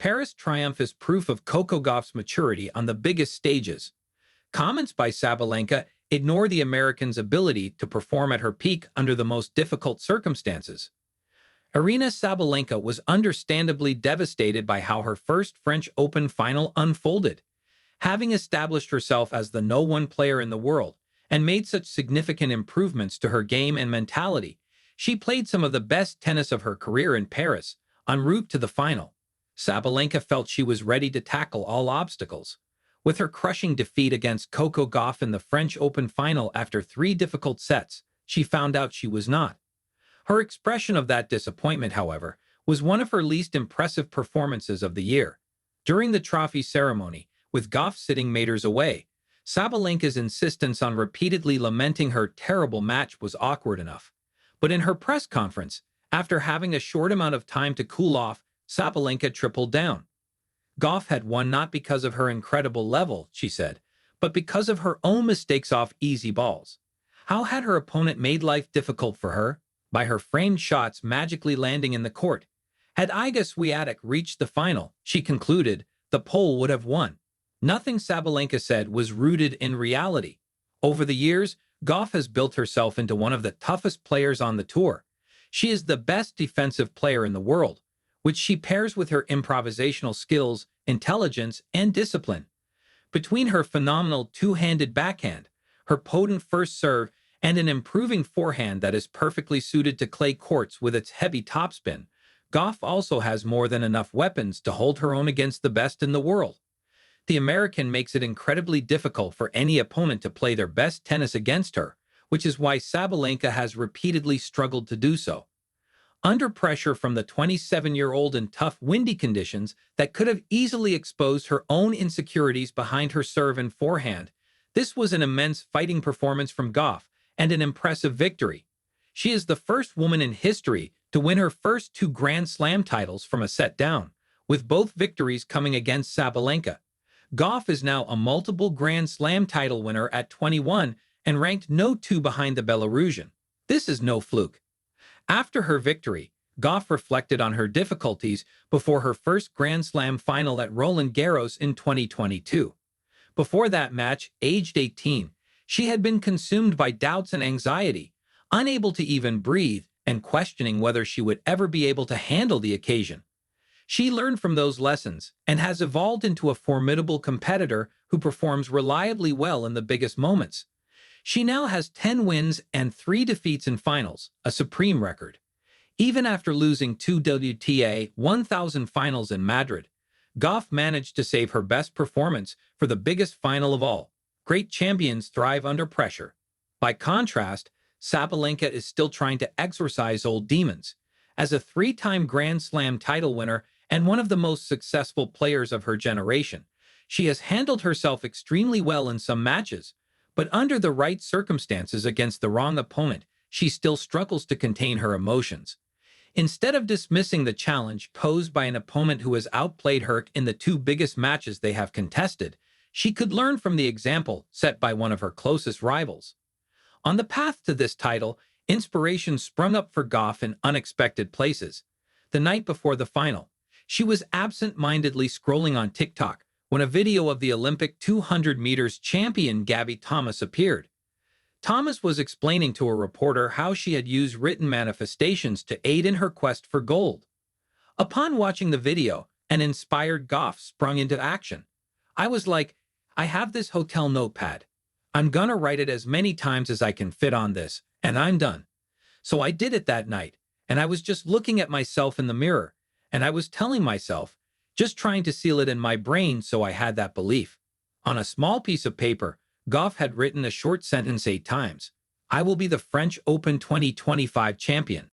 Paris' triumph is proof of Coco Gauff's maturity on the biggest stages. Comments by Sabalenka ignore the American's ability to perform at her peak under the most difficult circumstances. Aryna Sabalenka was understandably devastated by how her first French Open final unfolded. Having established herself as the no-one player in the world and made such significant improvements to her game and mentality, she played some of the best tennis of her career in Paris, en route to the final. Sabalenka felt she was ready to tackle all obstacles. With her crushing defeat against Coco Gauff in the French Open final after 3 difficult sets, she found out she was not. Her expression of that disappointment, however, was one of her least impressive performances of the year. During the trophy ceremony, with Gauff sitting meters away, Sabalenka's insistence on repeatedly lamenting her terrible match was awkward enough. But in her press conference, after having a short amount of time to cool off, Sabalenka tripled down. Gauff had won not because of her incredible level, she said, but because of her own mistakes off easy balls. How had her opponent made life difficult for her? By her framed shots magically landing in the court. Had Iga Swiatek reached the final, she concluded, the Pole would have won. Nothing Sabalenka said was rooted in reality. Over the years, Gauff has built herself into one of the toughest players on the tour. She is the best defensive player in the world, which she pairs with her improvisational skills, intelligence, and discipline. Between her phenomenal two-handed backhand, her potent first serve, and an improving forehand that is perfectly suited to clay courts with its heavy topspin, Gauff also has more than enough weapons to hold her own against the best in the world. The American makes it incredibly difficult for any opponent to play their best tennis against her, which is why Sabalenka has repeatedly struggled to do so. Under pressure from the 27-year-old in tough, windy conditions that could have easily exposed her own insecurities behind her serve and forehand, this was an immense fighting performance from Gauff and an impressive victory. She is the first woman in history to win her first 2 Grand Slam titles from a set down, with both victories coming against Sabalenka. Gauff is now a multiple Grand Slam title winner at 21 and ranked no 2 behind the Belarusian. This is no fluke. After her victory, Gauff reflected on her difficulties before her first Grand Slam final at Roland Garros in 2022. Before that match, aged 18, she had been consumed by doubts and anxiety, unable to even breathe and questioning whether she would ever be able to handle the occasion. She learned from those lessons and has evolved into a formidable competitor who performs reliably well in the biggest moments. She now has 10 wins and 3 defeats in finals, a supreme record. Even after losing 2 WTA 1000 finals in Madrid, Gauff managed to save her best performance for the biggest final of all. Great champions thrive under pressure. By contrast, Sabalenka is still trying to exorcise old demons. As a 3-time Grand Slam title winner and one of the most successful players of her generation, she has handled herself extremely well in some matches, but under the right circumstances against the wrong opponent, she still struggles to contain her emotions. Instead of dismissing the challenge posed by an opponent who has outplayed her in the 2 biggest matches they have contested, she could learn from the example set by one of her closest rivals. On the path to this title, inspiration sprung up for Gauff in unexpected places. The night before the final, she was absent-mindedly scrolling on TikTok when a video of the Olympic 200 meters champion Gabby Thomas appeared. Thomas was explaining to a reporter how she had used written manifestations to aid in her quest for gold. Upon watching the video, an inspired Gauff sprung into action. I was like, I have this hotel notepad. I'm gonna write it as many times as I can fit on this, and I'm done. So I did it that night, and I was just looking at myself in the mirror, and I was telling myself, just trying to seal it in my brain so I had that belief. On a small piece of paper, Gauff had written a short sentence 8 times. I will be the French Open 2025 champion.